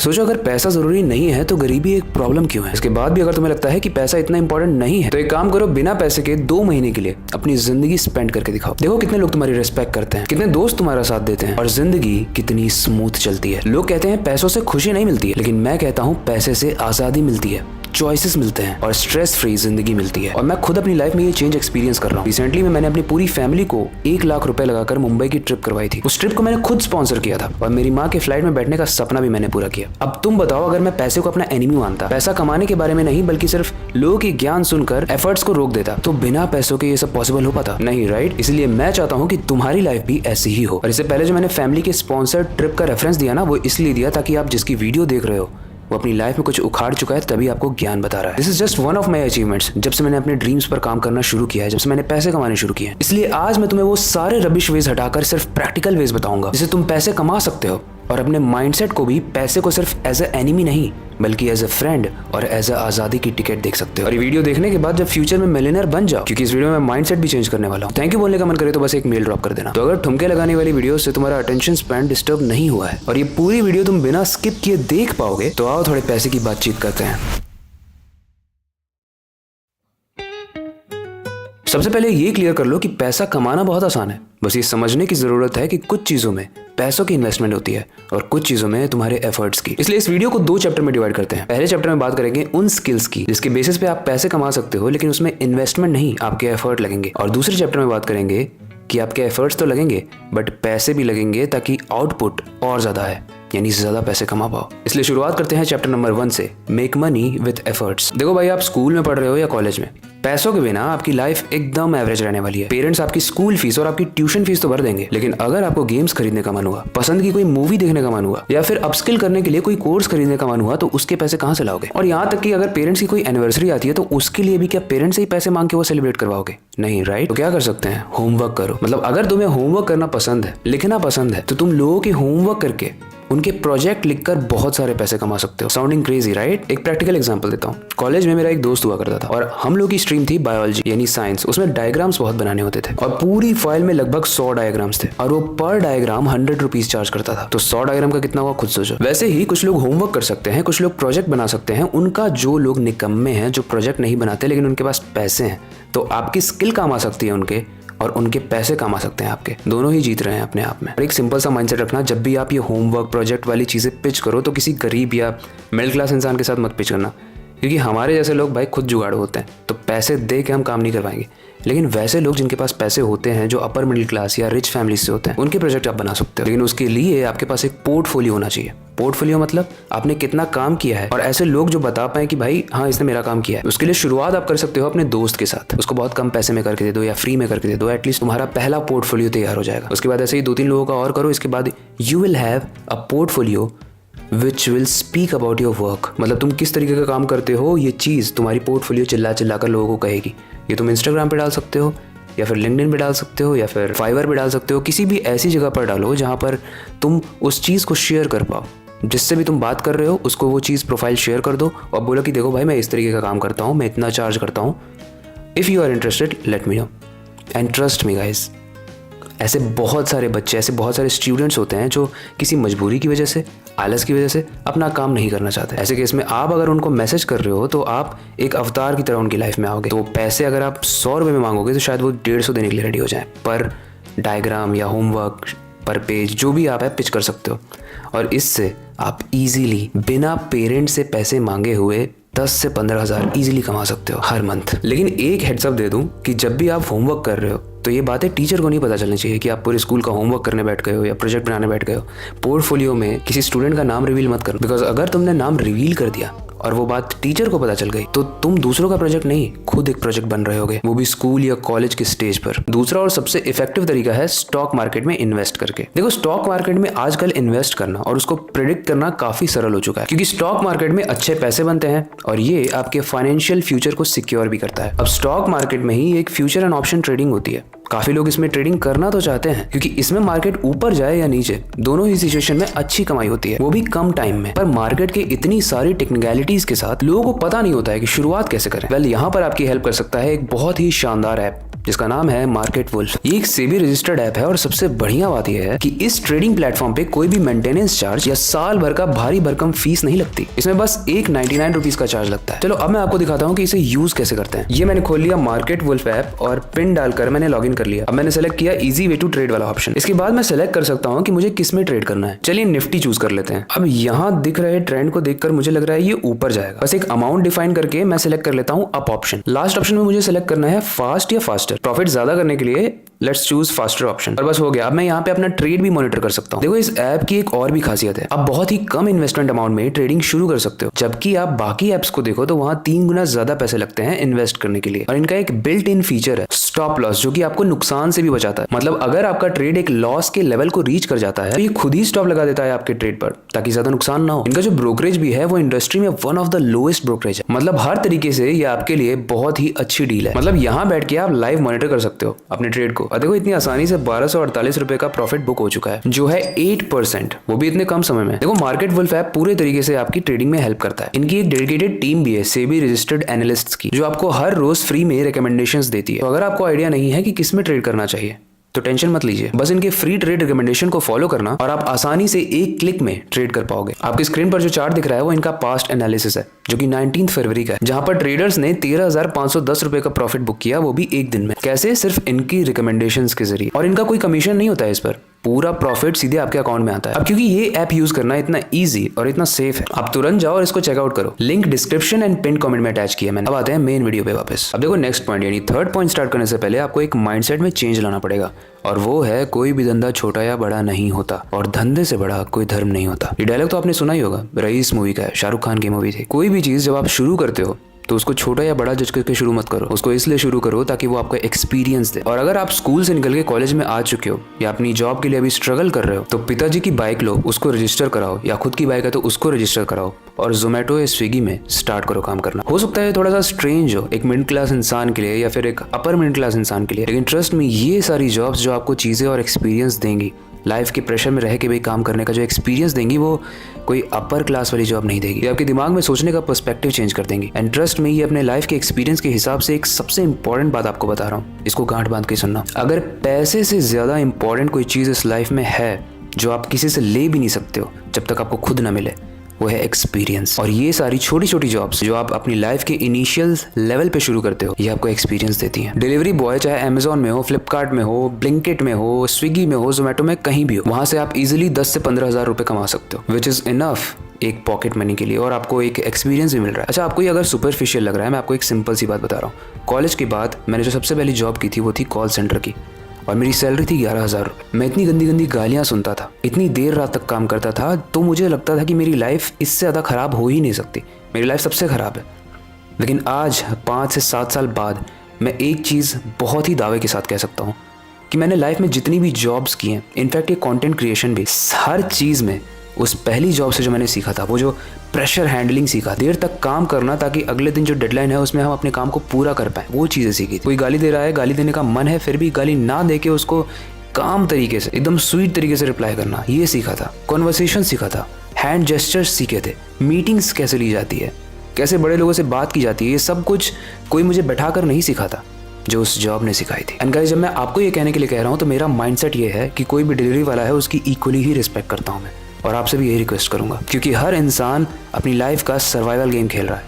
सोचो अगर पैसा जरूरी नहीं है तो गरीबी एक प्रॉब्लम क्यों है। इसके बाद भी अगर तुम्हें लगता है कि पैसा इतना इंपॉर्टेंट नहीं है तो एक काम करो, बिना पैसे के 2 महीने के लिए अपनी जिंदगी स्पेंड करके दिखाओ। देखो कितने लोग तुम्हारी रिस्पेक्ट करते हैं, कितने दोस्त तुम्हारा साथ देते हैं और जिंदगी कितनी स्मूथ चलती है। लोग कहते हैं पैसों से खुशी नहीं मिलती है, लेकिन मैं कहता हूँ पैसे से आजादी मिलती है, चॉइसेस मिलते हैं और स्ट्रेस फ्री जिंदगी मिलती है। और मैं खुद अपनी लाइफ में ये चेंज एक्सपीरियंस कर रहा हूँ। रिसेंटली में मैंने अपनी पूरी फैमिली को 1 लाख रुपए लगाकर मुंबई की ट्रिप करवाई थी। उस ट्रिप को मैंने खुद स्पॉन्सर किया था और मेरी माँ के फ्लाइट में बैठने का सपना भी मैंने पूरा किया। अब तुम बताओ, अगर मैं पैसे को अपना एनिमी मानता, पैसा कमाने के बारे में नहीं बल्कि सिर्फ लोगों की ज्ञान सुनकर एफर्ट्स को रोक देता, तो बिना पैसों के ये सब पॉसिबल हो पाता? नहीं, राइट? इसलिए मैं चाहता हूँ कि तुम्हारी लाइफ भी ऐसी ही हो। और इससे पहले जो मैंने फैमिली के स्पॉन्सर्ड ट्रिप का रेफरेंस दिया ना, वो इसलिए दिया ताकि आप जिसकी वीडियो देख रहे हो वो अपनी लाइफ में कुछ उखाड़ चुका है, तभी आपको ज्ञान बता रहा है। This is just one of my achievements, जब से मैंने अपने ड्रीम्स पर काम करना शुरू किया है, जब से मैंने पैसे कमाने शुरू किए हैं। इसलिए आज मैं तुम्हें वो सारे रबिश वेज हटाकर सिर्फ प्रैक्टिकल वेज बताऊंगा जिससे तुम पैसे कमा सकते हो और अपने माइंडसेट को भी पैसे को सिर्फ एज ए एनिमी नहीं बल्कि एज ए फ्रेंड और एज ए आजादी की टिकट देख सकते हो। और ये वीडियो देखने के बाद जब फ्यूचर में मिलियनर बन जाओ, क्योंकि इस वीडियो में माइंडसेट भी चेंज करने वाला हूँ। थैंक यू बोलने का मन करे तो बस एक मेल ड्रॉप कर देना। तो अगर ठुमके लगाने वाली वीडियो से तुम्हारा अटेंशन स्पैन डिस्टर्ब नहीं हुआ है और ये पूरी वीडियो तुम बिना स्किप किए देख पाओगे, तो आओ थोड़े पैसे की बातचीत करते हैं। सबसे पहले ये क्लियर कर लो कि पैसा कमाना बहुत आसान है। बस ये समझने की जरूरत है कि कुछ चीजों में पैसों की इन्वेस्टमेंट होती है और कुछ चीजों में तुम्हारे एफर्ट्स की। इसलिए इस वीडियो को 2 चैप्टर में डिवाइड करते हैं। पहले चैप्टर में बात करेंगे उन स्किल्स की जिसके बेसिस पे आप पैसे कमा सकते हो, लेकिन उसमें इन्वेस्टमेंट नहीं, आपके एफर्ट लगेंगे। और दूसरे चैप्टर में बात करेंगे कि आपके एफर्ट्स तो लगेंगे बट पैसे भी लगेंगे ताकि आउटपुट और ज्यादा है, यानी ज्यादा पैसे कमा पाओ। इसलिए शुरुआत करते हैं चैप्टर नंबर 1 से, मेक मनी विद एफर्ट्स। देखो भाई, आप स्कूल में पढ़ रहे हो या कॉलेज में, पैसों के बिना आपकी लाइफ एकदम एवरेज रहने वाली है। पेरेंट्स आपकी स्कूल फीस और आपकी ट्यूशन फीस तो भर देंगे, लेकिन अगर आपको गेम्स खरीदने का मन हुआ, पसंद की कोई मूवी देखने का मन हुआ या फिर अपस्किल करने के लिए कोई कोर्स खरीदने का मन हुआ, तो उसके पैसे कहाँ से लाओगे? और यहाँ तक कि अगर पेरेंट्स की कोई एनिवर्सरी आती है तो उसके लिए भी क्या पेरेंट्स से ही पैसे मांग के वो सेलिब्रेट करवाओगे? नहीं, राइट? तो क्या कर सकते हैं? होमवर्क करो। मतलब अगर तुम्हें होमवर्क करना पसंद है, लिखना पसंद है, तो तुम लोगों के होमवर्क करके उनके प्रोजेक्ट लिखकर बहुत सारे पैसे कमा सकते हो। Sounding crazy, right? एक प्रैक्टिकल एग्जांपल देता हूँ। कॉलेज में मेरा एक दोस्त हुआ करता था और हम लोग की स्ट्रीम थी बायोलॉजी यानी साइंस। उसमें डायग्राम्स बहुत बनाने होते थे और पूरी फाइल में लगभग 100 डायग्राम्स थे और वो पर डायग्राम 100 रुपीज चार्ज करता था। तो 100 डायग्राम का कितना हुआ खुद सोचो। वैसे ही कुछ लोग होमवर्क कर सकते हैं, कुछ लोग प्रोजेक्ट बना सकते हैं। उनका जो लोग निकम्मे हैं, जो प्रोजेक्ट नहीं बनाते लेकिन उनके पास पैसे हैं, तो आपकी स्किल काम आ सकती है उनके और उनके पैसे कमा सकते हैं आपके। दोनों ही जीत रहे हैं अपने आप में। और एक सिंपल सा माइंडसेट रखना, जब भी आप ये होमवर्क प्रोजेक्ट वाली चीजें पिच करो तो किसी गरीब या मिडिल क्लास इंसान के साथ मत पिच करना, क्योंकि हमारे जैसे लोग भाई खुद जुगाड़ होते हैं, तो पैसे दे के हम काम नहीं करवाएंगे। लेकिन वैसे लोग जिनके पास पैसे होते हैं, जो अपर मिडिल क्लास या रिच फैमिली से होते हैं, उनके प्रोजेक्ट आप बना सकते हो। लेकिन उसके लिए आपके पास एक पोर्टफोलियो होना चाहिए। पोर्टफोलियो मतलब आपने कितना काम किया है और ऐसे लोग जो बता पाए कि भाई हाँ, इसने मेरा काम किया है। उसके लिए शुरुआत आप कर सकते हो अपने दोस्त के साथ। उसको बहुत कम पैसे में करके दे दो या फ्री में करके दे दो, एटलीस्ट तुम्हारा पहला पोर्टफोलियो तैयार हो जाएगा। उसके बाद ऐसे ही 2-3 लोगों का और करो। इसके बाद you will have a portfolio which will speak about your work. मतलब तुम किस तरीके का काम करते हो, ये चीज़ तुम्हारी पोर्टफोलियो चिल्ला चिल्ला कर लोगों को कहेगी। ये तुम इंस्टाग्राम पे डाल सकते हो या फिर लिंक्डइन पे डाल सकते हो या फिर फाइवर पे डाल सकते हो। किसी भी ऐसी जगह पर डालो जहाँ पर तुम उस चीज़ को शेयर कर पाओ। जिससे भी तुम बात कर रहे हो उसको वो चीज़ प्रोफाइल शेयर कर दो और बोलो कि देखो भाई, मैं इस तरीके का काम करता हूँ, मैं इतना चार्ज करता हूँ। If you are interested let me know and trust me guys. ऐसे बहुत सारे बच्चे, ऐसे बहुत सारे स्टूडेंट्स होते हैं जो किसी मजबूरी की वजह से, आलस की वजह से अपना काम नहीं करना चाहते। ऐसे केस में आप अगर उनको मैसेज कर रहे हो तो आप एक अवतार की तरह उनकी लाइफ में आओगे। तो पैसे अगर आप 100 रुपये में मांगोगे तो शायद वो 150 देने के लिए रेडी हो जाए। पर डायग्राम या होमवर्क पर पेज जो भी आप है पिच कर सकते हो और इससे आप इजीली बिना पेरेंट से पैसे मांगे हुए 10 से 15 हज़ार ईजिली कमा सकते हो हर मंथ। लेकिन एक हेड्सअप दे दूं कि जब भी आप होमवर्क कर रहे हो तो ये बातें टीचर को नहीं पता चलनी चाहिए कि आप पूरे स्कूल का होमवर्क करने बैठ गए हो या प्रोजेक्ट बनाने बैठ गए हो। पोर्टफोलियो में किसी स्टूडेंट का नाम रिवील मत करो, बिकॉज अगर तुमने नाम रिवील कर दिया और वो बात टीचर को पता चल गई तो तुम दूसरों का प्रोजेक्ट नहीं, खुद एक प्रोजेक्ट बन रहे होगे, वो भी स्कूल या कॉलेज के स्टेज पर। दूसरा और सबसे इफेक्टिव तरीका है स्टॉक मार्केट में इन्वेस्ट करके। देखो, स्टॉक मार्केट में आजकल इन्वेस्ट करना और उसको प्रेडिक्ट करना काफी सरल हो चुका है, क्योंकि स्टॉक मार्केट में अच्छे पैसे बनते हैं और ये आपके फाइनेंशियल फ्यूचर को सिक्योर भी करता है। अब स्टॉक मार्केट में ही एक फ्यूचर एंड ऑप्शन ट्रेडिंग होती है। काफी लोग इसमें ट्रेडिंग करना तो चाहते हैं क्योंकि इसमें मार्केट ऊपर जाए या नीचे, दोनों ही सिचुएशन में अच्छी कमाई होती है, वो भी कम टाइम में। पर मार्केट के इतनी सारी टेक्निकलिटीज के साथ लोगों को पता नहीं होता है कि शुरुआत कैसे करें। वेल, यहाँ पर आपकी हेल्प कर सकता है एक बहुत ही शानदार ऐप जिसका नाम है मार्केट वुल्फ। ये एक सेबी रजिस्टर्ड ऐप है और सबसे बढ़िया बात यह है कि इस ट्रेडिंग प्लेटफॉर्म पे कोई भी मेंटेनेंस चार्ज या साल भर का भारी भरकम फीस नहीं लगती। इसमें बस एक 99 रुपीज का चार्ज लगता है। चलो अब मैं आपको दिखाता हूँ कि इसे यूज कैसे करते हैं। ये मैंने खोल लिया मार्केट वुल्फ ऐप और पिन डालकर मैंने लॉगिन कर लिया। अब मैंने सेलेक्ट किया इजी वे टू ट्रेड वाला ऑप्शन। इसके बाद मैं सेलेक्ट कर सकता हूँ कि मुझे किस में ट्रेड करना है। चलिए निफ्टी चूज कर लेते हैं। अब यहाँ दिख रहे ट्रेंड को देखकर मुझे लग रहा है ये ऊपर जाएगा। बस एक अमाउंट डिफाइन करके मैं सेलेक्ट कर लेता हूँ अप ऑप्शन। लास्ट ऑप्शन में मुझे सेलेक्ट करना है फास्ट या फास्टर। प्रॉफिट ज्यादा करने के लिए लेट्स चूज फास्टर ऑप्शन और बस हो गया। अब मैं यहाँ पे अपना ट्रेड भी मॉनिटर कर सकता हूँ। देखो इस ऐप की एक और भी खासियत है, आप बहुत ही कम इन्वेस्टमेंट अमाउंट में ट्रेडिंग शुरू कर सकते हो। जबकि आप बाकी ऐप्स को देखो तो वहाँ 3 गुना ज्यादा पैसे लगते हैं इन्वेस्ट करने के लिए। और इनका एक बिल्ट इन फीचर है स्टॉप लॉस, जो कि आपको नुकसान से भी बचाता है। मतलब अगर आपका ट्रेड एक लॉस के लेवल को रीच कर जाता है तो ये खुद ही स्टॉप लगा देता है आपके ट्रेड पर, ताकि ज्यादा नुकसान ना हो। इनका जो ब्रोकरेज भी है वो इंडस्ट्री में one of the lowest brokerage है। मतलब हर तरीके से ये आपके लिए बहुत ही अच्छी डील है। मतलब यहाँ बैठ के आप लाइव मॉनिटर कर सकते हो अपने ट्रेड को। और देखो इतनी आसानी से 1248 रुपए का प्रॉफिट बुक हो चुका है, जो है 8%, वो भी इतने कम समय में। देखो मार्केट वुल्फ ऐप पूरे तरीके से आपकी ट्रेडिंग में हेल्प करता है। इनकी एक डेडिकेटेड टीम भी है सेबी रजिस्टर्ड एनालिस्ट्स की, जो आपको हर रोज फ्री में रिकमेंडेशंस देती है। तो अगर आपको आइडिया नहीं है कि किस में ट्रेड करना चाहिए तो टेंशन मत लीजिए, बस इनके फ्री ट्रेड रिकमेंडेशन को फॉलो करना और आप आसानी से एक क्लिक में ट्रेड कर पाओगे। आपकी स्क्रीन पर जो चार्ट दिख रहा है वो इनका पास्ट एनालिसिस है, जो कि 19 फरवरी का है, जहां पर ट्रेडर्स ने 13,510 रुपए का प्रॉफिट बुक किया, वो भी एक दिन में। कैसे? सिर्फ इनकी रिकमेंडेशंस के जरिए। और इनका कोई कमीशन नहीं होता है इस पर, पूरा प्रॉफिट सीधे आपके अकाउंट में आता है। अब क्योंकि ये ऐप यूज करना इतना इजी और इतना सेफ है, आप तुरंत जाओ और इसको चेकआउट करो। Link description and pin comment में अटैच किया मैंने। अब आते हैं मेन वीडियो पे वापस। अब देखो नेक्स्ट पॉइंट यानी थर्ड पॉइंट स्टार्ट करने से पहले आपको एक माइंडसेट में चेंज लाना पड़ेगा, और वो है कोई भी धंधा छोटा या बड़ा नहीं होता और धंधे से बड़ा कोई धर्म नहीं होता। ये डायलॉग तो आपने सुना ही होगा, रईस मूवी का है, शाहरुख खान की मूवी थी। कोई भी चीज जब आप शुरू करते हो तो उसको छोटा या बड़ा जज करके शुरू मत करो, उसको इसलिए शुरू करो ताकि वो आपको एक्सपीरियंस दे। और अगर आप स्कूल से निकल के कॉलेज में आ चुके हो या अपनी जॉब के लिए अभी स्ट्रगल कर रहे हो, तो पिताजी की बाइक लो, उसको रजिस्टर कराओ, या खुद की बाइक है तो उसको रजिस्टर कराओ और जोमेटो या स्विगी में स्टार्ट करो काम करना। हो सकता है थोड़ा सा स्ट्रेंज हो एक मिडिल क्लास इंसान के लिए या फिर एक अपर मिडिल क्लास इंसान के लिए, लेकिन ट्रस्ट में ये सारी जॉब्स जो आपको चीजें और एक्सपीरियंस देंगी, लाइफ के प्रेशर में रह के भी काम करने का जो एक्सपीरियंस देंगी, वो कोई अपर क्लास वाली जॉब नहीं देगी। ये आपके दिमाग में सोचने का पर्सपेक्टिव चेंज कर देंगी। एंड ट्रस्ट में ये अपने लाइफ के एक्सपीरियंस के हिसाब से एक सबसे इंपॉर्टेंट बात आपको बता रहा हूँ, इसको गांठ बांध के सुनना। अगर पैसे से ज्यादा इंपॉर्टेंट कोई चीज इस लाइफ में है जो आप किसी से ले भी नहीं सकते हो जब तक आपको खुद ना मिले, वो है एक्सपीरियंस। और ये सारी छोटी छोटी जॉब्स जो आप अपनी लाइफ के इनिशियल लेवल पे शुरू करते हो, ये आपको एक्सपीरियंस देती हैं। डिलीवरी बॉय चाहे अमेजोन में हो, फ्लिपकार्ट में हो, ब्लिंकिट में हो, स्विगी में हो, जोमेटो में, कहीं भी हो, वहां से आप इजिली 10 से 15,000 रुपए कमा सकते हो, विच इज इनफ एक पॉकेट मनी के लिए, और आपको एक एक्सपीरियंस भी मिल रहा है। अच्छा, आपको ये अगर सुपरफिशियल लग रहा है, मैं आपको एक सिंपल सी बात बता रहा हूँ। कॉलेज के बाद मैंने जो सबसे पहली जॉब की थी वो थी कॉल सेंटर की, और मेरी सैलरी थी 11,000 रुपये। मैं इतनी गंदी गंदी गालियाँ सुनता था, इतनी देर रात तक काम करता था, तो मुझे लगता था कि मेरी लाइफ इससे ज़्यादा ख़राब हो ही नहीं सकती, मेरी लाइफ सबसे ख़राब है। लेकिन आज 5 से 7 साल बाद मैं एक चीज़ बहुत ही दावे के साथ कह सकता हूँ कि मैंने लाइफ में जितनी भी जॉब्स की हैं, इनफैक्ट ये कंटेंट क्रिएशन भी, हर चीज़ में उस पहली जॉब से जो मैंने सीखा था, वो जो प्रेशर हैंडलिंग सीखा, देर तक काम करना ताकि अगले दिन जो डेडलाइन है उसमें हम अपने काम को पूरा कर पाए, वो चीज़ें सीखी। कोई गाली दे रहा है, गाली देने का मन है, फिर भी गाली ना दे के उसको काम तरीके से, एकदम स्वीट तरीके से रिप्लाई करना, ये सीखा था। कॉन्वर्सेशन सीखा था, हैंड जेस्चर्स सीखे थे, मीटिंग्स कैसे ली जाती है, कैसे बड़े लोगों से बात की जाती है, ये सब कुछ कोई मुझे बैठाकर नहीं सिखा था, जो उस जॉब ने सिखाई थी। एंड गाइस, जब मैं आपको ये कहने के लिए कह रहा हूँ तो मेरा माइंडसेट ये है कि कोई भी डिलीवरी वाला है उसकी इक्वली ही रिस्पेक्ट करता हूँ मैं, और आपसे भी यही रिक्वेस्ट करूंगा, क्योंकि हर इंसान अपनी लाइफ का सर्वाइवल गेम खेल रहा है,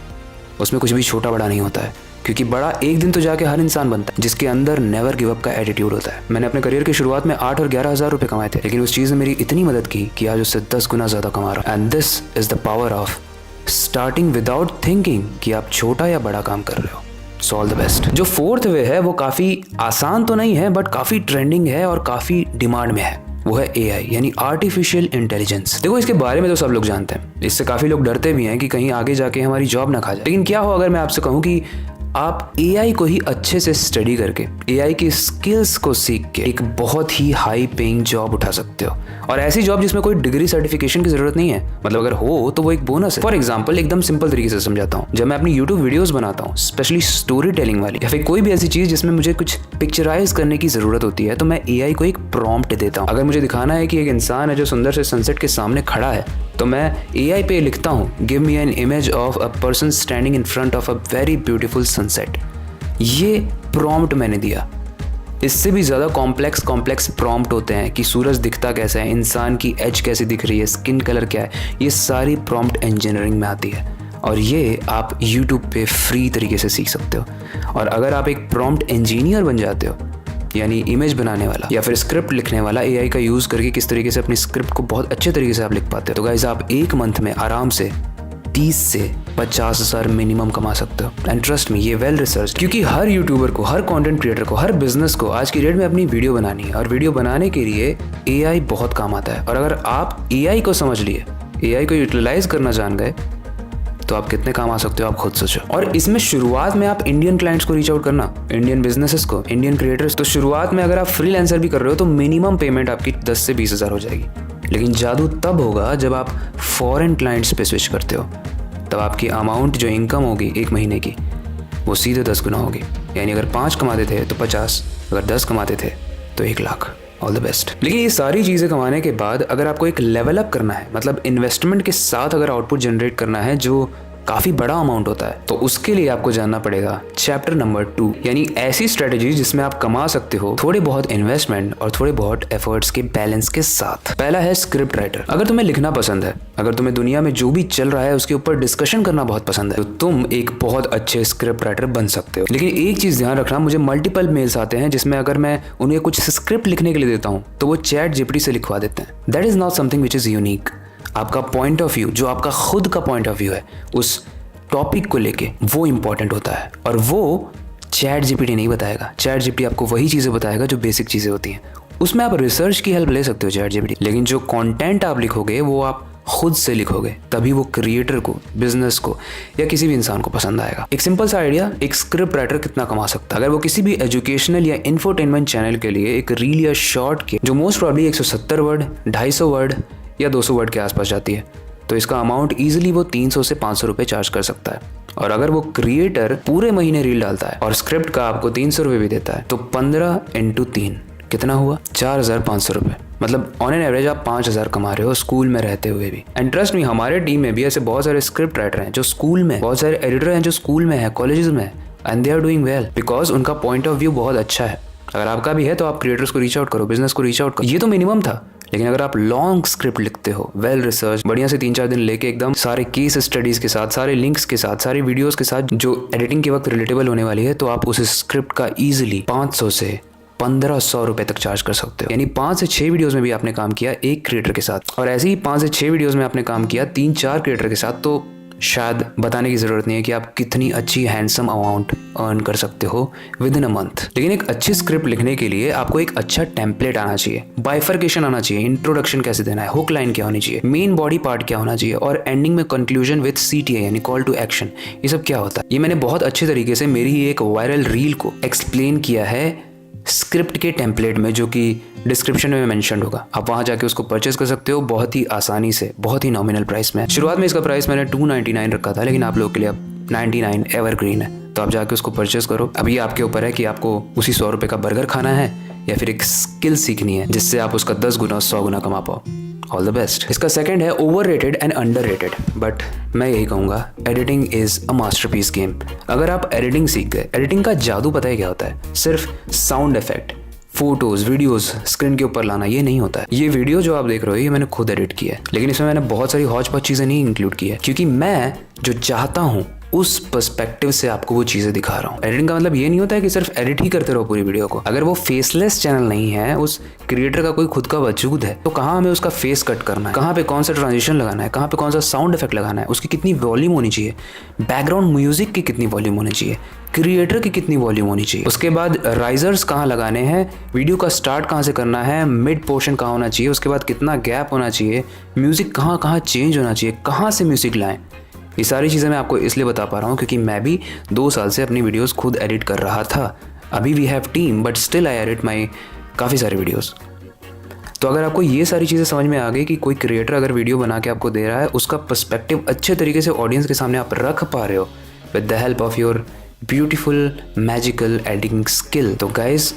उसमें कुछ भी छोटा बड़ा नहीं होता है, क्योंकि बड़ा एक दिन तो जाके हर इंसान बनता है जिसके अंदर नेवर गिव अप का एटीट्यूड होता है। मैंने अपने करियर की शुरुआत में 8 और 11,000 रुपए कमाए थे, लेकिन उस चीज ने मेरी इतनी मदद की कि आज उससे 10 गुना ज्यादा कमा रहा हूं। And this is the power of starting without thinking कि आप छोटा या बड़ा काम कर रहे हो। So all the best. जो फोर्थ वे है वो काफी आसान तो नहीं है, बट काफी ट्रेंडिंग है और काफी डिमांड में है, वो है AI यानी आर्टिफिशियल इंटेलिजेंस। देखो, इसके बारे में तो सब लोग जानते हैं, इससे काफी लोग डरते भी हैं कि कहीं आगे जाके हमारी जॉब ना खा जाए। लेकिन क्या हो अगर मैं आपसे कहूँ कि आप AI को ही अच्छे से स्टडी करके, AI की स्किल्स को सीख के एक बहुत ही हाई पेइंग जॉब उठा सकते हो, और ऐसी जॉब जिसमें कोई डिग्री सर्टिफिकेशन की जरूरत नहीं है, मतलब अगर हो तो वो एक बोनस है। फॉर एग्जांपल, एकदम सिंपल तरीके से समझाता हूँ, जब मैं अपनी यूट्यूब वीडियोस बनाता हूँ, स्पेशली स्टोरी टेलिंग वाली, या फिर कोई भी ऐसी चीज जिसमें मुझे कुछ पिक्चराइज करने की जरूरत होती है, तो मैं AI को एक प्रॉम्प्ट देता हूँ। अगर मुझे दिखाना है कि एक इंसान है जो सुंदर से सनसेट के सामने खड़ा है, तो मैं AI पे लिखता हूँ, give me an image of a person standing in front of a very beautiful sunset. ये प्रॉम्प्ट मैंने दिया, इससे भी ज़्यादा कॉम्प्लेक्स प्रॉम्प्ट होते हैं कि सूरज दिखता कैसा है, इंसान की एज कैसी दिख रही है, स्किन कलर क्या है, ये सारी प्रॉम्प्ट इंजीनियरिंग में आती है और ये आप YouTube पे फ्री तरीके से सीख सकते हो। और अगर आप एक प्रॉम्प्ट इंजीनियर बन जाते हो, यानी इमेज बनाने वाला या फिर स्क्रिप्ट लिखने वाला, AI का यूज़ करके किस तरीके से अपनी स्क्रिप्ट को बहुत अच्छे तरीके से आप लिख पाते हो, तो गाइस आप एक मंथ में आराम से 30 से 50,000 मिनिमम कमा सकते हो। एंड ट्रस्ट मी, ये वेल रिसर्च, क्योंकि हर यूट्यूबर को, हर कंटेंट क्रिएटर को, हर बिजनेस को आज की डेट में अपनी वीडियो बनानी है और वीडियो बनाने के लिए AI बहुत काम आता है। और अगर आप AI को समझ लिए, AI को यूटिलाइज करना जान गए, तो आप कितने काम आ सकते हो आप खुद सोचो। और इसमें शुरुआत में आप इंडियन क्लाइंट्स को रीच आउट करना, इंडियन बिजनेसेस को, इंडियन क्रिएटर्स। तो शुरुआत में अगर आप फ्रीलांसर भी कर रहे हो तो मिनिमम पेमेंट आपकी 10 से 20,000 हो जाएगी। लेकिन जादू तब होगा जब आप फॉरेन क्लाइंट्स पे स्विच करते हो, तब आपकी अमाउंट जो इनकम होगी एक महीने की वो सीधे 10 गुना होगी। यानी अगर 5 कमाते थे तो 50, अगर 10 कमाते थे तो 1 लाख। All the best. लेकिन ये सारी चीज़ें कमाने के बाद अगर आपको एक लेवल अप करना है, मतलब इन्वेस्टमेंट के साथ अगर आउटपुट जनरेट करना है जो काफ़ी बड़ा अमाउंट होता है, तो उसके लिए आपको जानना पड़ेगा चैप्टर नंबर 2, यानी ऐसी स्ट्रेटेजी जिसमें आप कमा सकते हो थोड़े बहुत इन्वेस्टमेंट और थोड़े बहुत एफर्ट्स के बैलेंस के साथ। पहला है स्क्रिप्ट राइटर। अगर तुम्हें लिखना पसंद है, अगर तुम्हें दुनिया में जो भी चल रहा है उसके ऊपर डिस्कशन करना बहुत पसंद है, तो तुम एक बहुत अच्छे स्क्रिप्ट राइटर बन सकते हो। लेकिन एक चीज़ ध्यान रखना, मुझे मल्टीपल मेल्स आते हैं जिसमें अगर मैं उन्हें कुछ स्क्रिप्ट लिखने के लिए देता हूँ तो वो ChatGPT से लिखवा देते हैं। That is not something which is unique. आपका पॉइंट ऑफ व्यू, जो आपका खुद का पॉइंट ऑफ व्यू है उस टॉपिक को लेके, वो इंपॉर्टेंट होता है और वो ChatGPT नहीं बताएगा। ChatGPT आपको वही चीज़ें बताएगा जो बेसिक चीज़ें होती हैं। उसमें आप रिसर्च की हेल्प ले सकते हो ChatGPT, लेकिन जो कंटेंट आप लिखोगे वो आप खुद से लिखोगे, तभी वो क्रिएटर को, बिजनेस को या किसी भी इंसान को पसंद आएगा। एक सिंपल सा आइडिया, एक स्क्रिप्ट राइटर कितना कमा सकता है अगर वो किसी भी एजुकेशनल या इंफोटेनमेंट चैनल के लिए एक रील या शॉर्ट के जो मोस्ट प्रॉब्ली 170 वर्ड, 250 वर्ड या 200 वर्ड के आसपास जाती है, तो इसका अमाउंट ईजिली वो 300 से 500 रुपये चार्ज कर सकता है। और अगर वो क्रिएटर पूरे महीने रील डालता है और स्क्रिप्ट का आपको 300 रुपये भी देता है, तो 15 × 3 कितना हुआ? 4,500 रुपये। मतलब ऑन एन एवरेज आप 5,000 कमा रहे हो स्कूल में रहते हुए भी। एंड ट्रस्ट मी, हमारे टीम में भी ऐसे बहुत सारे स्क्रिप्ट राइटर हैं जो स्कूल में, बहुत सारे एडिटर हैं जो स्कूल में है, कॉलेजेस में, and they are doing well because उनका पॉइंट ऑफ व्यू बहुत अच्छा है। अगर आपका भी है तो आप क्रिएटर्स को रीच आउट करो, बिजनेस को रीच आउट करो। ये तो मिनिमम था। लेकिन अगर आप लॉन्ग स्क्रिप्ट लिखते हो, वेल रिसर्च, बढ़िया से 3-4 दिन लेके एकदम सारे केस स्टडीज के साथ, सारे लिंक्स के साथ, सारे वीडियोस के साथ जो एडिटिंग के वक्त रिलेटेबल होने वाली है, तो आप उस स्क्रिप्ट का इजीली 500 से 1,500 रुपए तक चार्ज कर सकते हो। यानी 5 से 6 वीडियोस में भी आपने काम किया एक क्रिएटर के साथ, और ऐसे ही 5 से 6 वीडियोस में आपने काम किया 3-4 क्रिएटर के साथ, तो शायद बताने की ज़रूरत नहीं है कि आप कितनी अच्छी हैंडसम अमाउंट अर्न कर सकते हो विद इन अ मंथ। लेकिन एक अच्छी स्क्रिप्ट लिखने के लिए आपको एक अच्छा टेम्पलेट आना चाहिए, बाइफर्केशन आना चाहिए, इंट्रोडक्शन कैसे देना है, हुक लाइन क्या होनी चाहिए, मेन बॉडी पार्ट क्या होना चाहिए, और एंडिंग में कंक्लूजन विद CTA यानी कॉल टू एक्शन। ये सब क्या होता है, ये मैंने बहुत अच्छे तरीके से मेरी ही एक वायरल रील को एक्सप्लेन किया है स्क्रिप्ट के टेम्पलेट में, जो कि डिस्क्रिप्शन में मेंशन होगा। आप वहां जाके उसको परचेज कर सकते हो बहुत ही आसानी से, बहुत ही नॉमिनल प्राइस में। शुरुआत में इसका प्राइस मैंने 299 रखा था, लेकिन आप लोगों के लिए अब 99 एवरग्रीन है, तो आप जाके उसको परचेज करो। अभी आपके ऊपर है कि आपको उसी 100 रुपये का बर्गर खाना है या फिर एक स्किल सीखनी है जिससे आप उसका 10 गुना 100 गुना कमा पाओ। All the best. इसका सेकंड है ओवररेटेड एंड अंडररेटेड, बट मैं यही कहूँगा editing is a masterpiece game. अगर आप एडिटिंग सीख गए, एडिटिंग का जादू पता है क्या होता है? सिर्फ sound effect, photos, videos screen के ऊपर लाना, ये नहीं होता है। ये वीडियो जो आप देख रहे हो ये मैंने खुद एडिट किया है, लेकिन इसमें मैंने बहुत सारी हौच पौच चीज़ें नहीं इंक्लूड की है, क्योंकि मैं जो चाहता हूँ उस पर्सपेक्टिव से आपको वो चीज़ें दिखा रहा हूँ। एडिटिंग का मतलब ये नहीं होता है कि सिर्फ एडिट ही करते रहो पूरी वीडियो को। अगर वो फेसलेस चैनल नहीं है, उस क्रिएटर का कोई खुद का वजूद है, तो कहाँ हमें उसका फेस कट करना है, कहाँ पे कौन सा ट्रांजिशन लगाना है, कहाँ पे कौन सा साउंड इफेक्ट लगाना है, उसकी कितनी वॉल्यूम होनी चाहिए, बैकग्राउंड म्यूजिक की कितनी वॉल्यूम होनी चाहिए, क्रिएटर की कितनी वॉल्यूम होनी चाहिए, उसके बाद राइजर्स कहाँ लगाने हैं, वीडियो का स्टार्ट कहाँ से करना है, मिड पोर्शन कहाँ होना चाहिए, उसके बाद कितना गैप होना चाहिए, म्यूजिक कहाँ कहाँ चेंज होना चाहिए, कहाँ से म्यूजिक लाएं। ये सारी चीज़ें मैं आपको इसलिए बता पा रहा हूँ क्योंकि मैं भी 2 साल से अपनी वीडियोस खुद एडिट कर रहा था। अभी we have team but still I edit my काफ़ी सारे वीडियोस। तो अगर आपको ये सारी चीज़ें समझ में आ गई कि कोई क्रिएटर अगर वीडियो बना के आपको दे रहा है, उसका पर्सपेक्टिव अच्छे तरीके से ऑडियंस के सामने आप रख पा रहे हो with the help of your beautiful magical editing skill, तो guys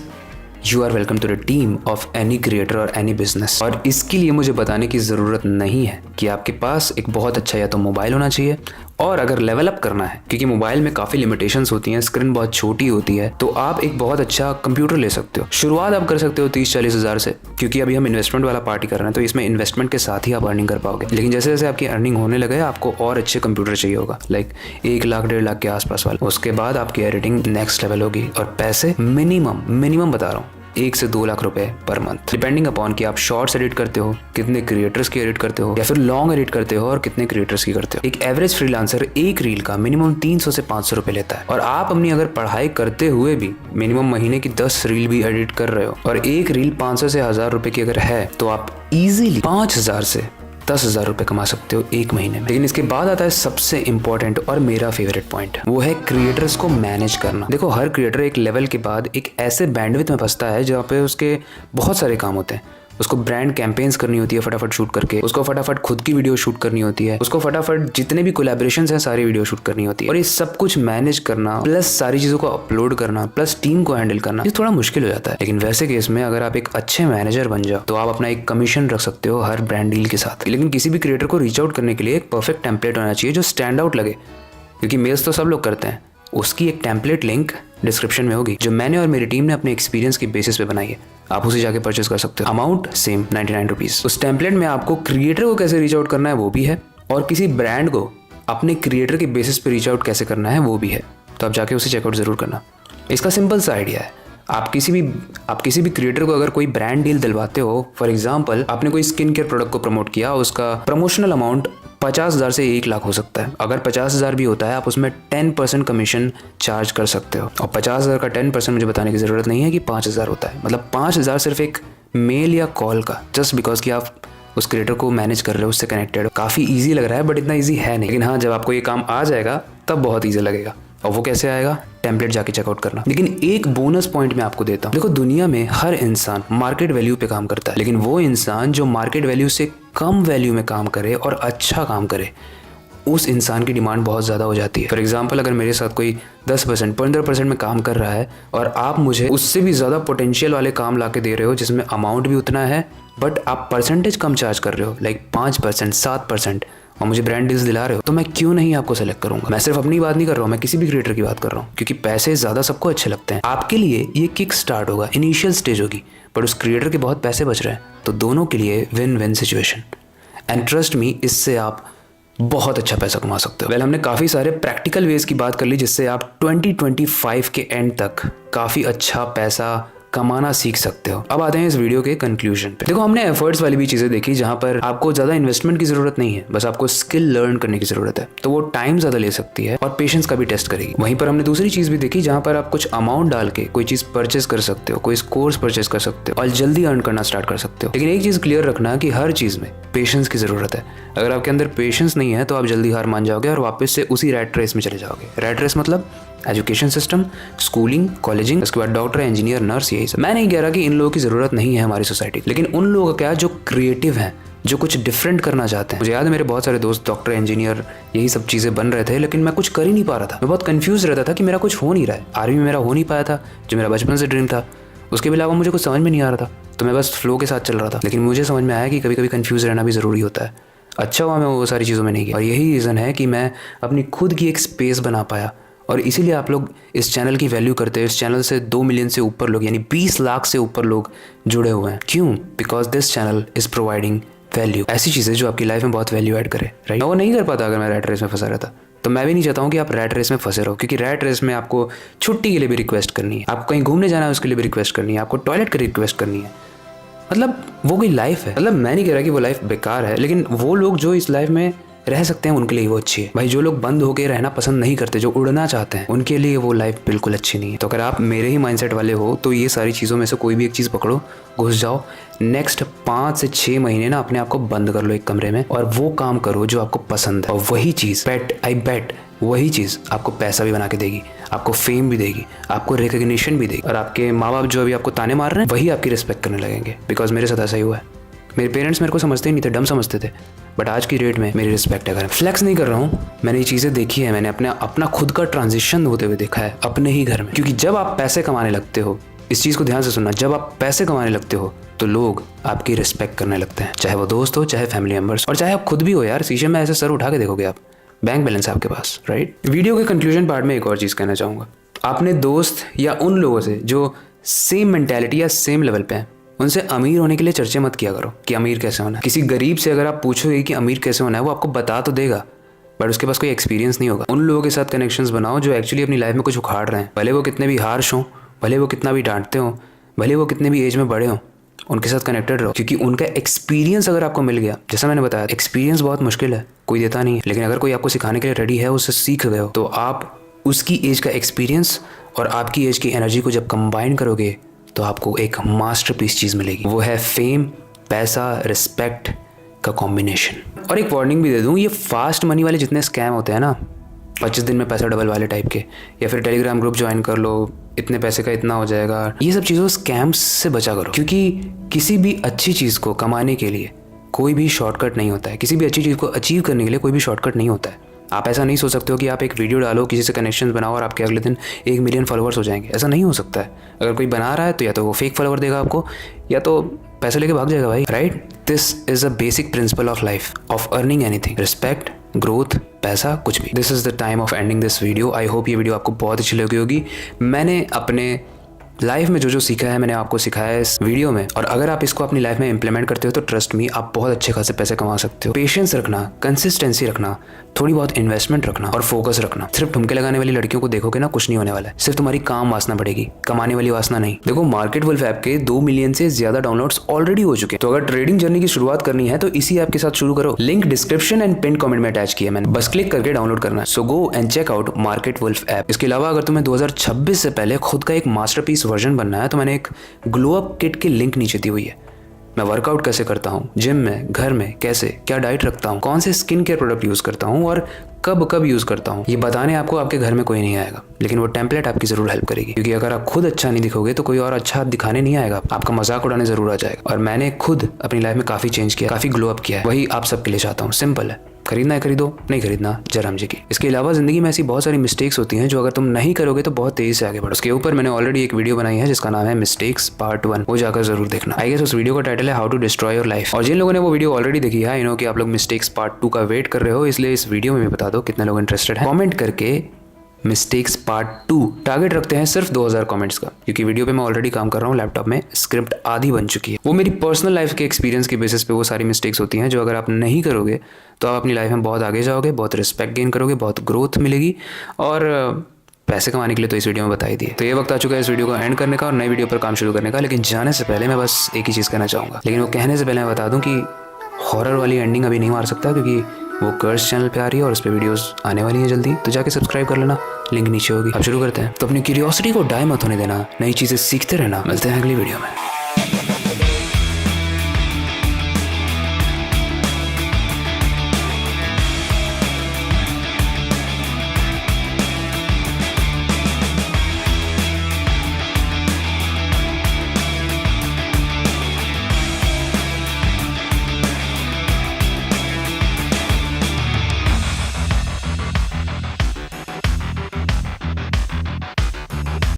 you are welcome to the team of any creator और एनी बिजनेस। और इसके लिए मुझे बताने की ज़रूरत नहीं है कि आपके पास एक बहुत अच्छा या तो मोबाइल होना चाहिए, और अगर लेवल अप करना है, क्योंकि मोबाइल में काफ़ी लिमिटेशंस होती हैं, स्क्रीन बहुत छोटी होती है, तो आप एक बहुत अच्छा कंप्यूटर ले सकते हो। शुरुआत आप कर सकते हो 30-40 हज़ार से, क्योंकि अभी हम इन्वेस्टमेंट वाला पार्टी कर रहे हैं, तो इसमें इन्वेस्टमेंट के साथ ही आप अर्निंग कर पाओगे। लेकिन जैसे जैसे आपकी अर्निंग होने लगे आपको और अच्छे कंप्यूटर चाहिए होगा, लाइक 1 लाख 1.5 लाख के आसपास वाला। उसके बाद आपकी एडिटिंग नेक्स्ट लेवल होगी और पैसे मिनिमम बता रहा हूँ 1 से 2 लाख रुपए पर मंथ, डिपेंडिंग अपॉन कि आप शॉर्ट्स एडिट करते हो, कितने क्रिएटर्स की एडिट करते हो, या फिर लॉन्ग एडिट करते हो और कितने क्रिएटर्स की करते हो। एक एवरेज फ्रीलांसर एक रील का मिनिमम 300 से 500 रुपए लेता है, और आप अपनी अगर पढ़ाई करते हुए भी मिनिमम महीने की 10 रील भी एडिट कर रहे हो और एक रील 500 से 1000 रुपए की अगर है, तो आप इजीली 5000 से 10,000 रुपए कमा सकते हो एक महीने में। लेकिन इसके बाद आता है सबसे इंपॉर्टेंट और मेरा फेवरेट पॉइंट, वो है क्रिएटर्स को मैनेज करना। देखो, हर क्रिएटर एक लेवल के बाद एक ऐसे बैंडविड्थ में फंसता है जहाँ पे उसके बहुत सारे काम होते हैं। उसको ब्रांड कैंपेन्स करनी होती है फटाफट शूट करके, उसको फटाफट खुद की वीडियो शूट करनी होती है, उसको फटाफट जितने भी कोलैबोरेशंस हैं सारी वीडियो शूट करनी होती है। और ये सब कुछ मैनेज करना प्लस सारी चीज़ों को अपलोड करना प्लस टीम को हैंडल करना, ये थोड़ा मुश्किल हो जाता है। लेकिन वैसे केस में अगर आप एक अच्छे मैनेजर बन जाओ तो आप अपना एक कमीशन रख सकते हो हर ब्रांड डील के साथ। लेकिन किसी भी क्रिएटर को रीच आउट करने के लिए एक परफेक्ट टेम्पलेट होना चाहिए जो स्टैंड आउट लगे, क्योंकि मेल्स तो सब लोग करते हैं। उसकी एक टेम्पलेट लिंक डिस्क्रिप्शन में होगी जो मैंने और मेरी टीम ने अपने एक्सपीरियंस के बेसिस पे बनाई है। आप उसे जाके परचेस कर सकते हो। Amount same 99 rupees. उस टेम्पलेट में आपको क्रिएटर को कैसे रीच आउट करना है वो भी है, और किसी ब्रांड को अपने क्रिएटर के बेसिस पे रीच आउट कैसे करना है वो भी है। तो आप जाके उसे चेकआउट जरूर करना। इसका सिंपल सा आइडिया है, आप किसी भी क्रिएटर को अगर कोई ब्रांड डील दिलवाते हो, फॉर एग्जांपल आपने कोई स्किन केयर प्रोडक्ट को प्रमोट किया, उसका प्रमोशनल अमाउंट 50,000 से 1 लाख हो सकता है। अगर 50,000 भी होता है आप उसमें 10% कमीशन चार्ज कर सकते हो। और 50,000 का 10% मुझे बताने की ज़रूरत नहीं है कि 5,000 होता है। मतलब 5,000 सिर्फ एक मेल या कॉल का, जस्ट बिकॉज कि आप उस क्रिएटर को मैनेज कर रहे हो, उससे कनेक्टेड हो। काफ़ी ईजी लग रहा है बट इतना ईजी है नहीं। लेकिन हाँ, जब आपको ये काम आ जाएगा तब बहुत ईजी लगेगा। और वो कैसे आएगा? टेम्पलेट जाके चेकआउट करना। लेकिन एक बोनस पॉइंट मैं आपको देता हूँ। देखो, दुनिया में हर इंसान मार्केट वैल्यू पे काम करता है, लेकिन वो इंसान जो मार्केट वैल्यू से कम वैल्यू में काम करे और अच्छा काम करे, उस इंसान की डिमांड बहुत ज़्यादा हो जाती है। फॉर एग्जांपल, अगर मेरे साथ कोई 10% 15% में काम कर रहा है और आप मुझे उससे भी ज़्यादा पोटेंशियल वाले काम ला के दे रहे हो जिसमें अमाउंट भी उतना है बट आप परसेंटेज कम चार्ज कर रहे हो, लाइक 5%, 7%, और मुझे ब्रांड डील्स दिला रहे हो, तो मैं क्यों नहीं आपको सेलेक्ट करूंगा। मैं सिर्फ अपनी बात नहीं कर रहा हूँ, मैं किसी भी क्रिएटर की बात कर रहा हूँ, क्योंकि पैसे ज़्यादा सबको अच्छे लगते हैं। आपके लिए ये किक स्टार्ट होगा, इनिशियल स्टेज होगी, बट उस क्रिएटर के बहुत पैसे बच रहे हैं, तो दोनों के लिए win win situation. And trust मी, इससे आप बहुत अच्छा पैसा कमा सकते हो। हमने काफ़ी सारे प्रैक्टिकल वेज की बात कर ली जिससे आप 2025 के एंड तक काफ़ी अच्छा पैसा कमाना सीख सकते हो। अब आते हैं इस वीडियो के कंक्लूजन पे। देखो, हमने एफर्ट्स वाली भी चीज़ें देखी जहाँ पर आपको ज़्यादा इन्वेस्टमेंट की ज़रूरत नहीं है, बस आपको स्किल लर्न करने की ज़रूरत है, तो वो टाइम ज़्यादा ले सकती है और पेशेंस का भी टेस्ट करेगी। वहीं पर हमने दूसरी चीज़ भी देखी जहाँ पर आप कुछ अमाउंट डाल के कोई चीज़ परचेस कर सकते हो, कोई कोर्स परचेस कर सकते हो और जल्दी अर्न करना स्टार्ट कर सकते हो। लेकिन एक चीज़ क्लियर रखना कि हर चीज़ में पेशेंस की ज़रूरत है। अगर आपके अंदर पेशेंस नहीं है तो आप जल्दी हार मान जाओगे और वापस से उसी रैट रेस में चले जाओगे। रैट रेस मतलब एजुकेशन सिस्टम, स्कूलिंग, कॉलेजिंग, उसके बाद डॉक्टर, इंजीनियर, नर्स, यही सब। मैं नहीं कह रहा कि इन लोगों की ज़रूरत नहीं है हमारी सोसाइटी, लेकिन उन लोगों का क्या जो क्रिएटिव हैं, जो कुछ डिफरेंट करना चाहते हैं। मुझे याद है मेरे बहुत सारे दोस्त डॉक्टर, इंजीनियर, यही सब चीज़ें बन रहे थे, लेकिन मैं कुछ कर ही नहीं पा रहा था। मैं बहुत कंफ्यूज रहता था कि मेरा कुछ हो नहीं रहा है। आर्मी में मेरा हो नहीं पाया था जो मेरा बचपन से ड्रीम था, उसके अलावा मुझे कुछ समझ में नहीं आ रहा था, तो मैं बस फ्लो के साथ चल रहा था। लेकिन मुझे समझ में आया कि कभी कभी कंफ्यूज रहना भी ज़रूरी होता है। अच्छा हुआ मैं वो सारी चीज़ों में नहीं गया, और यही रीज़न है कि मैं अपनी खुद की एक स्पेस बना पाया। और इसीलिए आप लोग इस चैनल की वैल्यू करते हैं। इस चैनल से 2 मिलियन से ऊपर लोग, यानी 20 लाख से ऊपर लोग जुड़े हुए हैं। क्यों? Because this channel is providing value, ऐसी चीज़ें जो आपकी लाइफ में बहुत वैल्यू ऐड करे। राइट? मैं वो नहीं कर पाता अगर मैं रैट रेस में फंसा रहता। तो मैं भी नहीं चाहता हूँ कि आप रैट रेस में फंसे रहो, क्योंकि रैट रेस में आपको छुट्टी के लिए भी रिक्वेस्ट करनी है, आपको कहीं घूमने जाना है उसके लिए भी रिक्वेस्ट करनी है, आपको टॉयलेट की रिक्वेस्ट करनी है। मतलब वो कोई लाइफ है। मतलब मैं नहीं कह रहा कि वो लाइफ बेकार है, लेकिन वो लोग जो इस लाइफ में रह सकते हैं उनके लिए वो अच्छी है। भाई, जो लोग बंद होकर रहना पसंद नहीं करते, जो उड़ना चाहते हैं, उनके लिए वो लाइफ बिल्कुल अच्छी नहीं है। तो अगर आप मेरे ही माइंडसेट वाले हो तो ये सारी चीज़ों में से कोई भी एक चीज़ पकड़ो, घुस जाओ, नेक्स्ट 5 से 6 महीने ना अपने आप को बंद कर लो एक कमरे में और वो काम करो जो आपको पसंद है। और वही चीज़, आई बेट वही चीज़ आपको पैसा भी बना के देगी, आपको फेम भी देगी, आपको रिकग्निशन भी देगी। और आपके माँ बाप जो अभी आपको ताने मार रहे हैं वही आपकी रिस्पेक्ट करने लगेंगे। बिकॉज मेरे साथ ऐसा ही हुआ है। मेरे पेरेंट्स मेरे को समझते ही नहीं थे, डम समझते थे, बट आज की डेट में मेरी रिस्पेक्ट है। अगर फ्लैक्स नहीं कर रहा हूँ, मैंने ये चीज़ें देखी है, मैंने अपना खुद का ट्रांजिशन होते हुए देखा है अपने ही घर में। क्योंकि जब आप पैसे कमाने लगते हो, इस चीज़ को ध्यान से सुनना, जब आप पैसे कमाने लगते हो तो लोग आपकी रिस्पेक्ट करने लगते हैं, चाहे वो दोस्त हो, चाहे फैमिली मेम्बर्स, और चाहे आप खुद भी हो। यार, शीशे में ऐसे सर उठा के देखोगे आप, बैंक बैलेंस है आपके पास, राइट। वीडियो के कंक्लूजन पार्ट में एक और चीज़ कहना चाहूँगा, अपने दोस्त या उन लोगों से जो सेम मेंटेलिटी या सेम लेवल पे हैं उनसे अमीर होने के लिए चर्चा मत किया करो कि अमीर कैसे होना है। किसी गरीब से अगर आप पूछोगे कि अमीर कैसे होना है, वो आपको बता तो देगा बट उसके पास कोई एक्सपीरियंस नहीं होगा। उन लोगों के साथ कनेक्शंस बनाओ जो एक्चुअली अपनी लाइफ में कुछ उखाड़ रहे हैं, भले वो कितने भी हार्श हों, भले वो कितना भी डांटते हों, भले वो कितने भी एज में बड़े हों, उनके साथ कनेक्टेड रहो, क्योंकि उनका एक्सपीरियंस अगर आपको मिल गया, जैसा मैंने बताया एक्सपीरियंस बहुत मुश्किल है, कोई देता नहीं है, लेकिन अगर कोई आपको सिखाने के लिए रेडी है, उससे सीख गए हो, तो आप उसकी एज का एक्सपीरियंस और आपकी एज की एनर्जी को जब कंबाइन करोगे तो आपको एक मास्टरपीस चीज़ मिलेगी। वो है फेम, पैसा, रिस्पेक्ट का कॉम्बिनेशन। और एक वार्निंग भी दे दूँ, ये फास्ट मनी वाले जितने स्कैम होते हैं ना, 25 दिन में पैसा डबल वाले टाइप के, या फिर टेलीग्राम ग्रुप ज्वाइन कर लो, इतने पैसे का इतना हो जाएगा, ये सब चीज़ों स्कैम्स से बचा करो, क्योंकि किसी भी अच्छी चीज़ को कमाने के लिए कोई भी शॉर्टकट नहीं होता है। किसी भी अच्छी चीज़ को अचीव करने के लिए कोई भी शॉर्टकट नहीं होता है। आप ऐसा नहीं सोच सकते हो कि आप एक वीडियो डालो, किसी से कनेक्शंस बनाओ और आपके अगले दिन 1 मिलियन फॉलोअर्स हो जाएंगे। ऐसा नहीं हो सकता है। अगर कोई बना रहा है तो या तो वो फेक फॉलोअर देगा आपको, या तो पैसे लेके भाग जाएगा भाई, right. This is a basic principle of life, of earning anything, respect, growth, पैसा, कुछ भी। This is the time of ending this video. I hope ये वीडियो आपको बहुत अच्छी लगी होगी। मैंने अपने लाइफ में जो जो सीखा है मैंने आपको सिखाया है इस वीडियो में, और अगर आप इसको अपनी लाइफ में इंप्लीमेंट करते हो तो ट्रस्ट मी, आप बहुत अच्छे खासे पैसे कमा सकते हो। पेशेंस रखना, कंसिस्टेंसी रखना, थोड़ी बहुत इन्वेस्टमेंट रखना और फोकस रखना। सिर्फ ठुमके लगाने वाली लड़कियों को देखोगे ना, कुछ नहीं होने वाला है। सिर्फ तुम्हारी काम वासना बढ़ेगी, कमाने वाली वासना नहीं। देखो, मार्केट वुल्फ ऐप के 2 मिलियन से ज्यादा डाउनलोड्स ऑलरेडी हो चुके हैं, तो अगर ट्रेडिंग जर्नी की शुरुआत करनी है तो इसी ऐप के साथ शुरू करो। Link description and pin comment में अटैच किया मैंने, बस क्लिक करके डाउनलोड करना है। So go and check out Market Wolf app. इसके अलावा अगर तुम्हें 2026 से पहले खुद का एक मास्टरपीस वर्जन बनना है तो मैंने एक ग्लो अप किट की लिंक नीचे दी हुई है। मैं वर्कआउट कैसे करता हूँ, जिम में, घर में कैसे, क्या डाइट रखता हूँ, कौन से स्किन केयर प्रोडक्ट यूज करता हूँ और कब कब यूज करता हूँ, ये बताने आपको आपके घर में कोई नहीं आएगा, लेकिन वो टेम्पलेट आपकी जरूर हेल्प करेगी। क्योंकि अगर आप खुद अच्छा नहीं दिखोगे तो कोई और अच्छा दिखाने नहीं आएगा, आपका मजाक उड़ाने जरूर आ जाएगा। और मैंने खुद अपनी लाइफ में काफी चेंज किया, काफी ग्लो अप किया है, वही आप सबके लिए चाहता हूँ। सिंपल है, खरीदना है खरीदो, नहीं खरीदना जयराम जी की। इसके अलावा जिंदगी में ऐसी बहुत सारी मिस्टेक्स होती हैं जो अगर तुम नहीं करोगे तो बहुत तेजी से आगे बढ़ो। उसके ऊपर मैंने ऑलरेडी एक वीडियो बनाई है जिसका नाम है मिस्टेक्स पार्ट 1, वो जाकर जरूर देखना। आई गेस उस वीडियो का टाइटल है how to destroy your life. और जिन लोगों ने वो वीडियो ऑलरेडी देखी है, कि आप लोग मिस्टेक्स पार्ट 2 का वेट कर रहे हो, इसलिए इस वीडियो में भी बता दो कितने लोग इंटरेस्टेड हैं। कमेंट करके मिस्टेक्स पार्ट 2 टारगेट रखते हैं सिर्फ 2000 कमेंट्स का, क्योंकि वीडियो पे मैं ऑलरेडी काम कर रहा हूँ, लैपटॉप में स्क्रिप्ट आधी बन चुकी है। वो मेरी पर्सनल लाइफ के एक्सपीरियंस के बेसिस पे वो सारी मिस्टेक्स होती हैं जो अगर आप नहीं करोगे तो आप अपनी लाइफ में बहुत आगे जाओगे, बहुत रिस्पेक्ट गेन करोगे, बहुत ग्रोथ मिलेगी, और पैसे कमाने के लिए तो इस वीडियो में बता ही दिए। तो ये वक्त आ चुका है इस वीडियो को एंड करने का और नई वीडियो पर काम शुरू करने का। लेकिन जाने से पहले मैं बस एक ही चीज़ कहना चाहूँगा, लेकिन वो कहने से पहले मैं बता दूँ कि हॉरर वाली एंडिंग अभी नहीं मार सकता, क्योंकि वो कर्स चैनल पे आ रही है और उस पर वीडियोस आने वाली हैं जल्दी, तो जाके सब्सक्राइब कर लेना, लिंक नीचे होगी। अब शुरू करते हैं। तो अपनी क्यूरियोसिटी को डाई मत होने देना, नई चीज़ें सीखते रहना। मिलते हैं अगली वीडियो में।